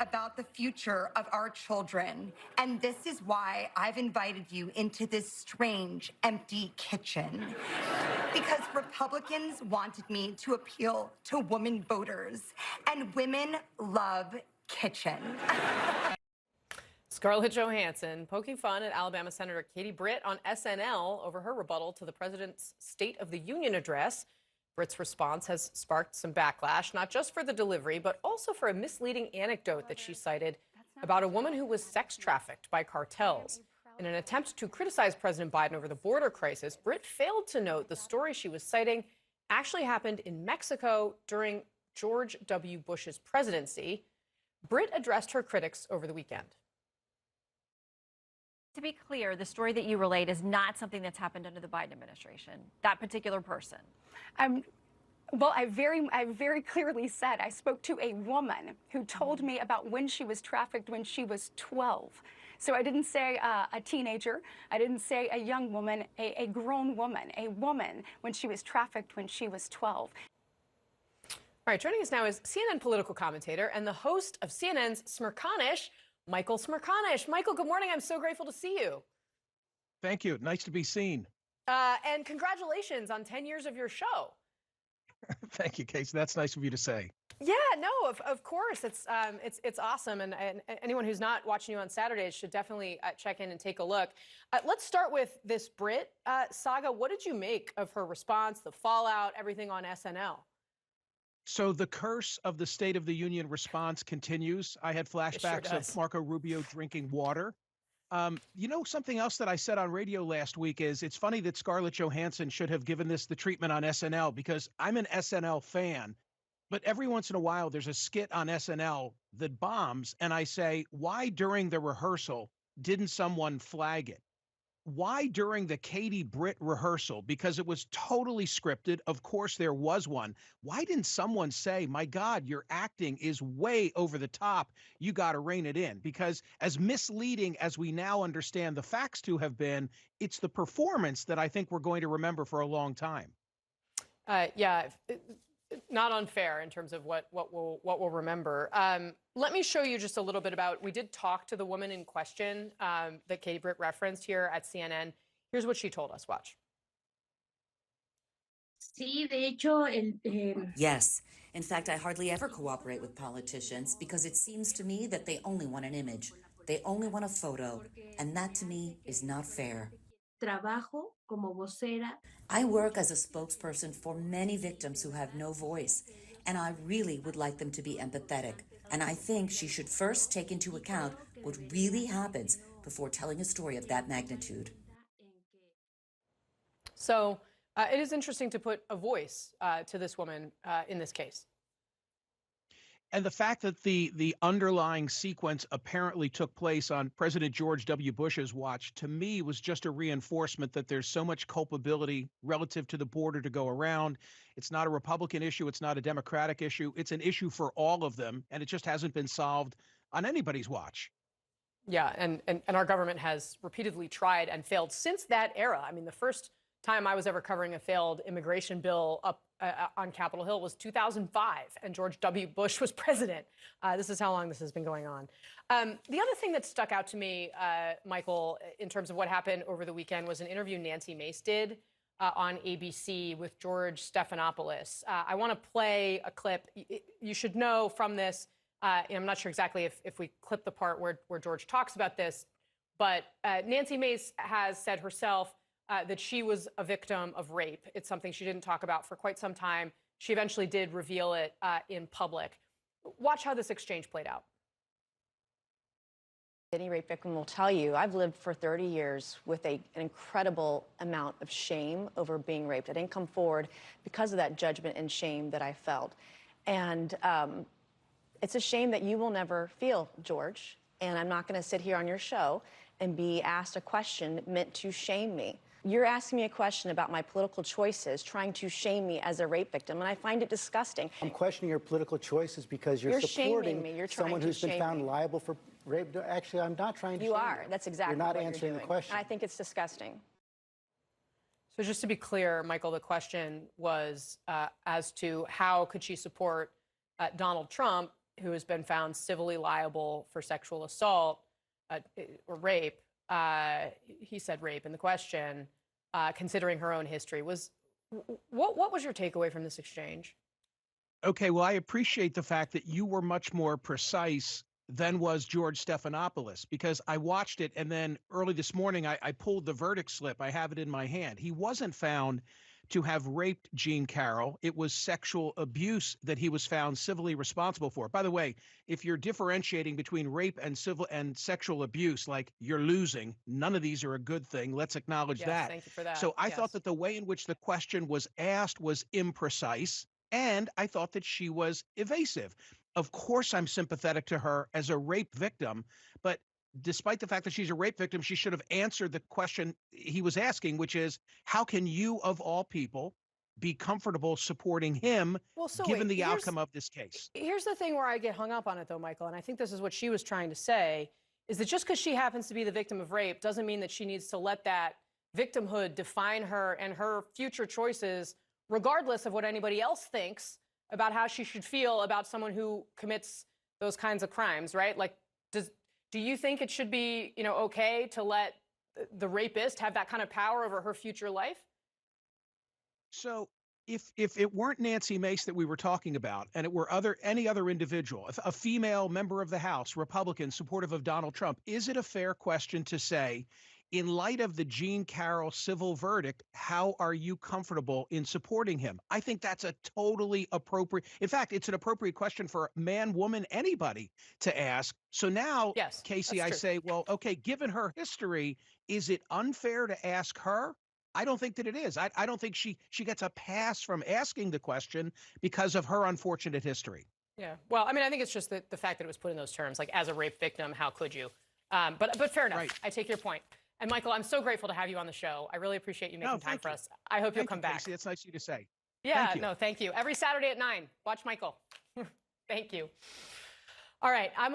about the future of our children. And this is why I've invited you into this strange, empty kitchen. Because Republicans wanted me to appeal to women voters, and women love kitchen. Scarlett Johansson poking fun at Alabama Senator Katie Britt on SNL over her rebuttal to the president's State of the Union address. Britt's response has sparked some backlash, not just for the delivery, but also for a misleading anecdote that she cited about a woman who was sex trafficked by cartels. In an attempt to criticize President Biden over the border crisis, Britt failed to note the story she was citing actually happened in Mexico during George W. Bush's presidency. Britt addressed her critics over the weekend. To be clear, the story that you relayed is not something that's happened under the Biden administration, that particular person. Well, I very clearly said I spoke to a woman who told me about when she was trafficked when she was 12. So I didn't say a teenager. I didn't say a young woman, a grown woman, a woman when she was trafficked when she was 12. All right, joining us now is CNN political commentator and the host of CNN's Smerconish, Michael Smerconish. Michael, good morning. I'm so grateful to see you. Thank you. Nice to be seen. And congratulations on 10 years of your show. Thank you, Casey. That's nice of you to say. Yeah, no, of course. It's awesome. And anyone who's not watching you on Saturdays should definitely check in and take a look. Let's start with this Britt saga. What did you make of her response, the fallout, everything on SNL? So the curse of the State of the Union response continues. I had flashbacks of Marco Rubio drinking water. You know, something else that I said on radio last week is it's funny that Scarlett Johansson should have given this the treatment on SNL because I'm an SNL fan. But every once in a while, there's a skit on SNL that bombs. And I say, why during the rehearsal didn't someone flag it? Why during the Katie Britt rehearsal? Because it was totally scripted. Of course, there was one. Why didn't someone say, my God, your acting is way over the top. You got to rein it in? Because as misleading as we now understand the facts to have been, it's the performance that I think we're going to remember for a long time. Yeah, not unfair in terms of what we'll remember. Let me show you just a little bit about, we did talk to the woman in question that Katie Britt referenced here at CNN. Here's what she told us. Watch. Yes. In fact, I hardly ever cooperate with politicians because it seems to me that they only want an image. They only want a photo. And that to me is not fair. I work as a spokesperson for many victims who have no voice, and I really would like them to be empathetic. And I think she should first take into account what really happens before telling a story of that magnitude. So it is interesting to put a voice to this woman in this case. And the fact that the underlying sequence apparently took place on President George W. Bush's watch, to me, was just a reinforcement that there's so much culpability relative to the border to go around. It's not a Republican issue. It's not a Democratic issue. It's an issue for all of them. And it just hasn't been solved on anybody's watch. Yeah, and our government has repeatedly tried and failed since that era. I mean, the first time I was ever covering a failed immigration bill up on Capitol Hill was 2005, and George W. Bush was president. This is how long this has been going on. The other thing that stuck out to me, Michael, in terms of what happened over the weekend was an interview Nancy Mace did on ABC with George Stephanopoulos. I want to play a clip. You should know from this, I'm not sure exactly if we clip the part where George talks about this, but Nancy Mace has said herself that she was a victim of rape. It's something she didn't talk about for quite some time. She eventually did reveal it in public. Watch how this exchange played out. Any rape victim will tell you, I've lived for 30 years with an incredible amount of shame over being raped. I didn't come forward because of that judgment and shame that I felt. And it's a shame that you will never feel, George. And I'm not going to sit here on your show and be asked a question meant to shame me. You're asking me a question about my political choices, trying to shame me as a rape victim, and I find it disgusting. I'm questioning your political choices because you're supporting me. You're someone who's been found liable for rape. Actually, I'm not trying to shame you. You are. That's exactly what you're doing. You're not answering the question. And I think it's disgusting. So just to be clear, Michael, the question was as to how could she support Donald Trump who has been found civilly liable for sexual assault or rape, he said rape in the question, considering her own history. What was your takeaway from this exchange? Okay, well, I appreciate the fact that you were much more precise than was George Stephanopoulos, because I watched it, and then early this morning I pulled the verdict slip. I have it in my hand. He wasn't found to have raped Jean Carroll. It was sexual abuse that he was found civilly responsible for. By the way, if you're differentiating between rape and civil and sexual abuse, like, you're losing. None of these are a good thing. Let's acknowledge that. Thank you for that. So I thought that the way in which the question was asked was imprecise, and I thought that she was evasive. Of course, I'm sympathetic to her as a rape victim, but despite the fact that she's a rape victim, she should have answered the question he was asking, which is, how can you, of all people, be comfortable supporting him, given the outcome of this case? Here's the thing where I get hung up on it, though, Michael, and I think this is what she was trying to say, is that just because she happens to be the victim of rape doesn't mean that she needs to let that victimhood define her and her future choices, regardless of what anybody else thinks about how she should feel about someone who commits those kinds of crimes, right? Like, do you think it should be, okay to let the rapist have that kind of power over her future life? So if it weren't Nancy Mace that we were talking about, and it were any other individual, a female member of the House, Republican, supportive of Donald Trump, is it a fair question to say, in light of the Jean Carroll civil verdict, how are you comfortable in supporting him? I think that's a totally appropriate. In fact, it's an appropriate question for man, woman, anybody to ask. So now, yes, Casey, I say, well, okay, given her history, is it unfair to ask her? I don't think that it is. I don't think she gets a pass from asking the question because of her unfortunate history. Yeah. Well, I mean, I think it's just the fact that it was put in those terms, like, as a rape victim, how could you? But fair enough. Right. I take your point. And Michael, I'm so grateful to have you on the show. I really appreciate you making time for us. I hope you'll come back. Casey, it's nice of you to say. Yeah, thank you. Every Saturday at 9, watch Michael. Thank you. All right, I'm going to